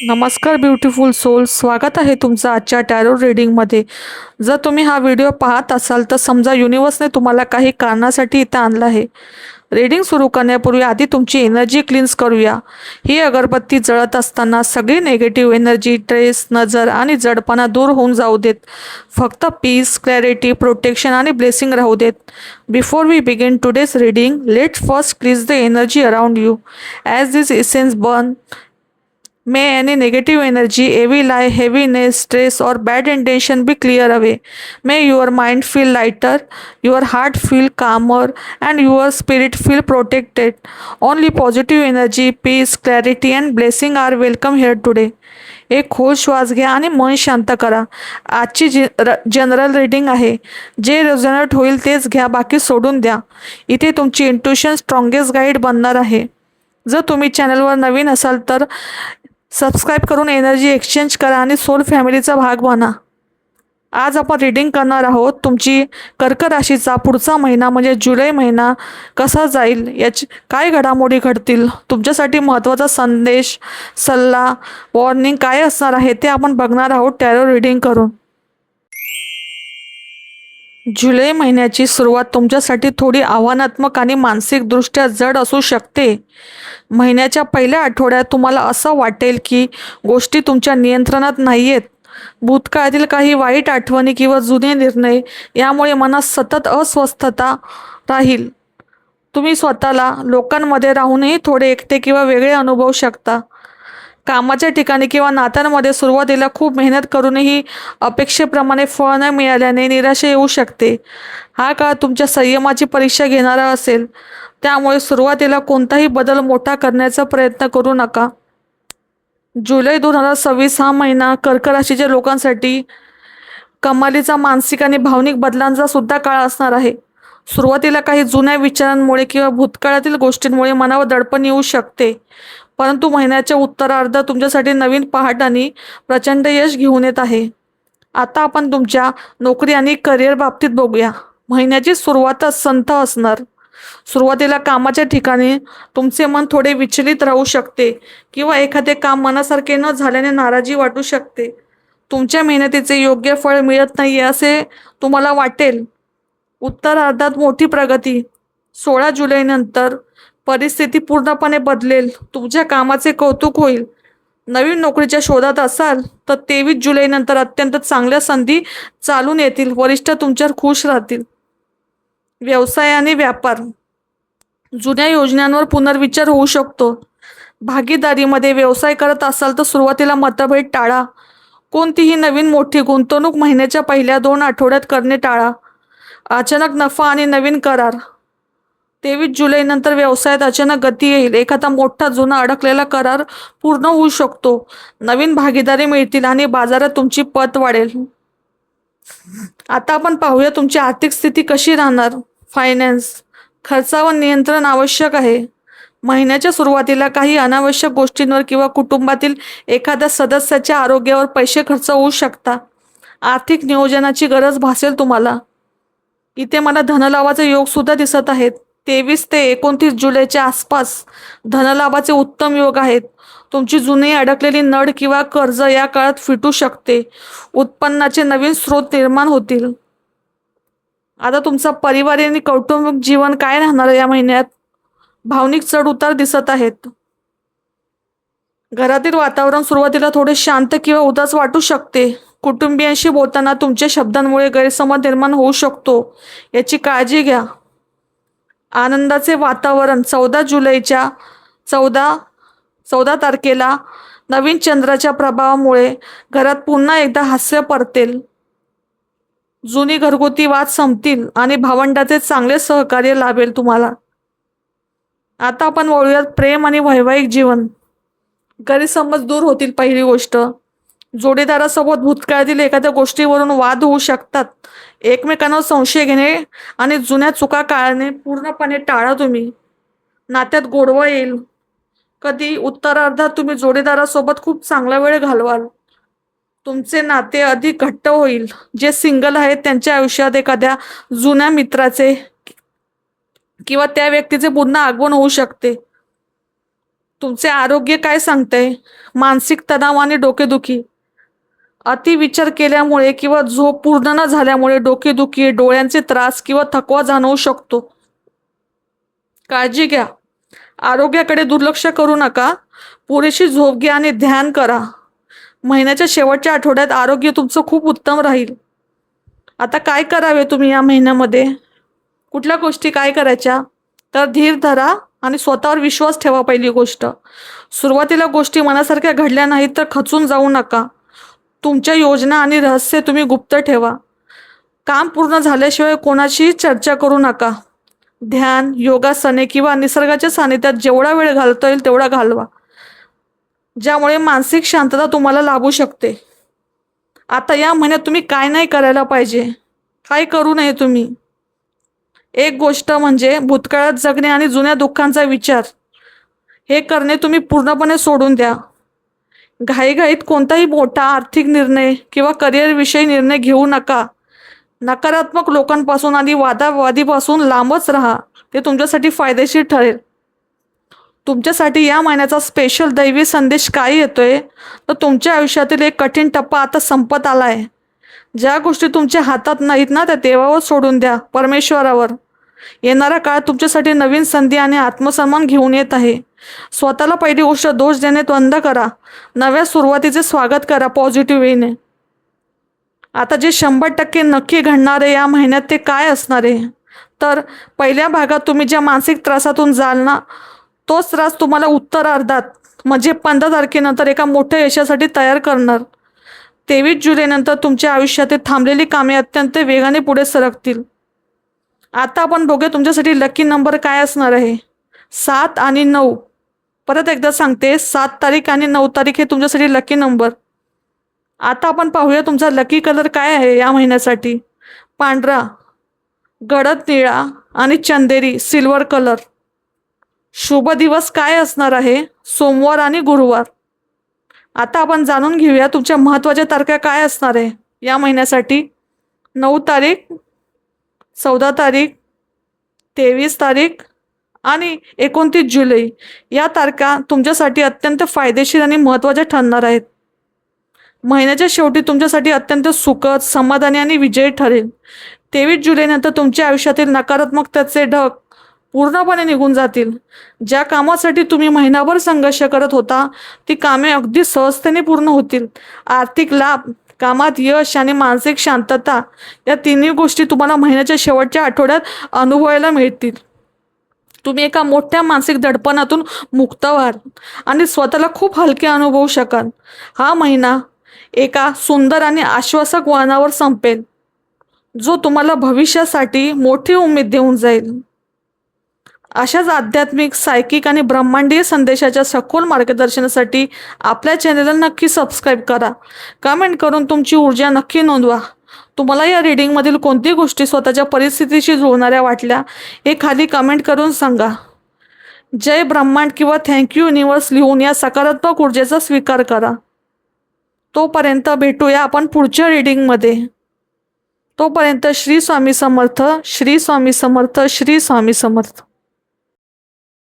नमस्कार beautiful soul, स्वागत आहे तुमचं आजच्या टॅरो रीडिंगमध्ये. जर तुम्ही हा व्हिडिओ पाहत असाल तर समजा युनिवर्सने तुम्हाला काही कारणासाठी इथं आणलं आहे. रीडिंग सुरू करण्यापूर्वी आधी तुमची एनर्जी क्लीन्स करूया. ही अगरबत्ती जळत असताना सगळी नेगेटिव्ह एनर्जी, ट्रेस, नजर आणि जडपणा दूर होऊन जाऊ देत. फक्त पीस, क्लॅरिटी, प्रोटेक्शन आणि ब्लेसिंग राहू देत. Before we begin today's reading, let first cleanse the energy around you. As this essence burn, may any negative energy, evil eye, heaviness, stress, or bad intention be clear away. May your mind feel lighter, your heart feel calmer, and your spirit feel protected. Only positive energy, peace, clarity, and blessing are welcome here today. एक खोल श्वास घ्या आणि मन शांत करा. आजची general reading आहे. जे रेझोनेट होईल तेच घ्या, बाकी सोडून द्या. इथे तुमची इंट्युशन स्ट्रॉंगेस्ट गाईड बनणार आहे. जर तुम्ही चॅनलवर नवीन असाल तर सबस्क्राईब करून एनर्जी एक्सचेंज करा आणि सोल फॅमिलीचा भाग बना. आज आपण रीडिंग करणार आहोत तुमची कर्क राशीचा पुढचा महिना म्हणजे जुलै महिना कसा जाईल, याची काय घडामोडी घडतील, तुमच्यासाठी महत्त्वाचा संदेश, सल्ला, वॉर्निंग काय असणार आहे ते आपण बघणार आहोत टॅरो रीडिंग करून. जुलै महिन्याची सुरुवात तुमच्यासाठी थोडी आव्हानात्मक आणि मानसिकदृष्ट्या जड असू शकते. महिन्याच्या पहिल्या आठवड्यात तुम्हाला असं वाटेल की गोष्टी तुमच्या नियंत्रणात नाही आहेत. भूतकाळातील काही वाईट आठवणी किंवा जुने निर्णय यामुळे मनात सतत अस्वस्थता राहील. तुम्ही स्वतःला लोकांमध्ये राहूनही थोडे एकटे किंवा वेगळे अनुभवू शकता. कामाच्या ठिकाणी किंवा नात्यांमध्ये सुरुवातीला खूप मेहनत करूनही अपेक्षेप्रमाणे फळ न मिळाल्याने निराशा येऊ शकते. हा काळ तुमच्या संयमाची परीक्षा घेणारा असेल, त्यामुळे सुरुवातीला कोणताही बदल मोठा करण्याचा प्रयत्न करू नका. जुलै 2026 हा महिना कर्क राशीच्या लोकांसाठी कमालीचा मानसिक आणि भावनिक बदलांचा सुद्धा काळ असणार आहे. सुरुवातीला काही जुन्या विचारांमुळे किंवा भूतकाळातील गोष्टींमुळे मनावर दडपण येऊ शकते, परंतु महिन्याच्या उत्तरार्ध तुमच्यासाठी नवीन पहाट आणि प्रचंड यश घेऊन येत आहे. आता आपण तुमच्या नोकरी आणि करिअर बाबतीत बघूया. महिन्याची सुरुवातच संथ असणार. सुरुवातीला कामाच्या ठिकाणी तुमचे मन थोडे विचलित राहू शकते किंवा एखादे काम मनासारखे न झाल्याने नाराजी वाटू शकते. तुमच्या मेहनतीचे योग्य फळ मिळत नाही असे तुम्हाला वाटेल. उत्तरार्धात मोठी प्रगती. 16 जुलैनंतर परिस्थिती पूर्णपणे बदलेल. तुमच्या कामाचे कौतुक होईल. नवीन नोकरीच्या शोधात असाल तर 23 जुलैनंतर अत्यंत चांगल्या संधी चालून येतील. वरिष्ठ तुमच्यावर खुश राहतील. व्यवसाय आणि व्यापार. जुन्या योजनांवर पुनर्विचार होऊ शकतो. भागीदारीमध्ये व्यवसाय करत असाल तर सुरुवातीला मतभेद टाळा. कोणतीही नवीन मोठी गुंतवणूक महिन्याच्या पहिल्या 2 आठवड्यात करणे टाळा. अचानक नफा आणि नवीन करार. 23 जुलैनंतर व्यवसायात अचानक गती येईल. एखादा मोठा जुना अडकलेला करार पूर्ण होऊ शकतो. नवीन भागीदारी मिळतील आणि बाजारात तुमची पत वाढेल. आता आपण पाहूया तुमची आर्थिक स्थिती कशी राहणार. फायनान्स. खर्चावर नियंत्रण आवश्यक आहे. महिन्याच्या सुरुवातीला काही अनावश्यक गोष्टींवर किंवा कुटुंबातील एखाद्या सदस्याच्या आरोग्यावर पैसे खर्च होऊ शकता. आर्थिक नियोजनाची गरज भासेल तुम्हाला. इथे मला धनलाभाचे योग सुद्धा दिसत आहेत. 23 ते 29 जुलैच्या आसपास धनलाभाचे उत्तम योग आहेत. तुमची जुनी अडकलेली नड किंवा कर्ज या काळात फिटू शकते. उत्पन्नाचे नवीन स्रोत निर्माण होतील. आता तुमचा परिवार आणि कौटुंबिक जीवन काय राहणार या महिन्यात. भावनिक चढ उतार दिसत आहेत. घरातील वातावरण सुरुवातीला थोडे शांत किंवा उदास वाटू शकते. कुटुंबियांशी बोलताना तुमच्या शब्दांमुळे गैरसमज निर्माण होऊ शकतो, याची काळजी घ्या. आनंदाचे वातावरण. 14 तारखेला नवीन चंद्राच्या प्रभावामुळे घरात पुन्हा एकदा हास्य परतेल. जुनी घरगुती वाद संपतील आणि भावंडाचे चांगले सहकार्य लाभेल तुम्हाला. आता आपण वळूयात प्रेम आणि वैवाहिक जीवन. गैरसमज दूर होतील. पहिली गोष्ट, जोडीदारासोबत भूतकाळातील एखाद्या गोष्टीवरून वाद होऊ शकतात. एकमेकांवर संशय घेणे आणि जुन्या चुका टाळणे पूर्णपणे टाळा तुम्ही. नात्यात गोडवा येईल. कधी उत्तरार्धात तुम्ही जोडीदारासोबत खूप चांगला वेळ घालवाल. तुमचे नाते अधिक घट्ट होईल. जे सिंगल आहेत त्यांच्या आयुष्यात एखाद्या जुन्या मित्राचे किंवा त्या व्यक्तीचे पुन्हा आगमन होऊ शकते. तुमचे आरोग्य काय सांगते? मानसिक तणाव आणि डोकेदुखी. अति विचार केल्यामुळे किंवा झोप पूर्ण न झाल्यामुळे डोकेदुखी, डोळ्यांचे त्रास किंवा थकवा जाणवू शकतो. काळजी घ्या. आरोग्याकडे दुर्लक्ष करू नका. पुरेशी झोप घ्या आणि ध्यान करा. महिन्याच्या शेवटच्या आठवड्यात आरोग्य तुमचं खूप उत्तम राहील. आता काय करावे तुम्ही या महिन्यामध्ये? कुठल्या गोष्टी काय करायच्या? तर धीर धरा आणि स्वतःवर विश्वास ठेवा. पहिली गोष्ट, सुरुवातीला गोष्टी मनासारख्या घडल्या नाहीत तर खचून जाऊ नका. तुमच्या योजना आणि रहस्य तुम्ही गुप्त ठेवा. काम पूर्ण झाल्याशिवाय कोणाशीही चर्चा करू नका. ध्यान, योगासने किंवा निसर्गाच्या सानिध्यात जेवढा वेळ घालता येईल तेवढा घालवा, ज्यामुळे मानसिक शांतता तुम्हाला लाभू शकते. आता या महिन्यात तुम्ही काय नाही करायला पाहिजे, काय करू नये तुम्ही? एक गोष्ट म्हणजे भूतकाळात जगणे आणि जुन्या दुःखांचा विचार हे करणे तुम्ही पूर्णपणे सोडून द्या. घाईघाईत कोणताही मोठा आर्थिक निर्णय किंवा करिअरविषयी निर्णय घेऊ नका. नकारात्मक लोकांपासून आणि वादावादीपासून लांबच राहा. ते तुमच्यासाठी फायदेशीर ठरेल. तुमच्यासाठी या महिन्याचा स्पेशल दैवी संदेश काय येतोय? तर तुमच्या आयुष्यातील एक कठीण टप्पा आता संपत आला आहे. ज्या गोष्टी तुमच्या हातात नाहीत ना, त्या देवावर सोडून द्या, परमेश्वरावर. येणारा काळ तुमच्यासाठी नवीन संधी आणि आत्मसन्मान घेऊन येत आहे. स्वतःला पहिली गोष्ट दोष देणे बंद करा. नव्या सुरुवातीचे स्वागत करा पॉझिटिव्ह वेने. आता जे 100% नक्की घडणार आहे या महिन्यात ते काय असणार आहे? तर पहिल्या भागात तुम्ही ज्या मानसिक त्रासातून जाल ना, तोच त्रास तुम्हाला उत्तरार्धात म्हणजे 15 तारखेनंतर एका मोठ्या यशासाठी तयार करणार. 23 जुलैनंतर तुमच्या आयुष्यातील थांबलेली कामे अत्यंत वेगाने पुढे सरकतील. आता आपण बघूया तुमच्यासाठी लकी नंबर काय असणार आहे. 7 आणि 9. परत एकदा सांगते, 7 तारीख आणि 9 तारीख हे तुमच्यासाठी लकी नंबर. आता आपण पाहूया तुमचा लकी कलर काय आहे या महिन्यासाठी. पांढरा, गडद निळा आणि चंदेरी सिल्वर कलर. शुभ दिवस काय असणार आहे? सोमवार आणि गुरुवार. आता आपण जाणून घेऊया तुमच्या महत्त्वाच्या तारखा काय असणार आहे या महिन्यासाठी. 9 तारीख, 14 तारीख, 23 तारीख आणि 29 जुलै या तारखा तुमच्यासाठी अत्यंत फायदेशीर आणि महत्त्वाच्या ठरणार आहेत. महिन्याच्या शेवटी तुमच्यासाठी अत्यंत सुखद, समाधानी आणि विजयी ठरेल. 23 जुलैनंतर तुमच्या आयुष्यातील नकारात्मकतेचे ढग पूर्णपणे निघून जातील. ज्या कामासाठी तुम्ही महिनाभर संघर्ष करत होता ती कामे अगदी सहजतेने पूर्ण होतील. आर्थिक लाभ, कामात यश आणि मानसिक शांतता या तिन्ही गोष्टी तुम्हाला महिन्याच्या शेवटच्या आठवड्यात अनुभवायला मिळतील. तुम्ही एका मोठ्या मानसिक दडपणातून मुक्त व्हाल आणि स्वतःला खूप हलके अनुभवू शकाल. हा महिना एका सुंदर आणि आश्वासक वळणावर संपेल, जो तुम्हाला भविष्यासाठी मोठी उमेद देऊन जाईल. अशाच आध्यात्मिक, सायकिक आणि ब्रह्मांडीय संदेशाच्या सखोल मार्गदर्शनासाठी आपल्या चॅनलला नक्की सबस्क्राईब करा. कमेंट करून तुमची ऊर्जा नक्की नोंदवा. तुम्हाला या रीडिंगमधील कोणती गोष्टी स्वतःच्या परिस्थितीशी जुळणाऱ्या वाटल्या हे खाली कमेंट करून सांगा. जय ब्रह्मांड किंवा थँक्यू युनिवर्स लिहून या सकारात्मक ऊर्जेचा स्वीकार करा. तोपर्यंत भेटूया आपण पुढच्या रीडिंगमध्ये. तोपर्यंत श्री स्वामी समर्थ, श्री स्वामी समर्थ, श्री स्वामी समर्थ.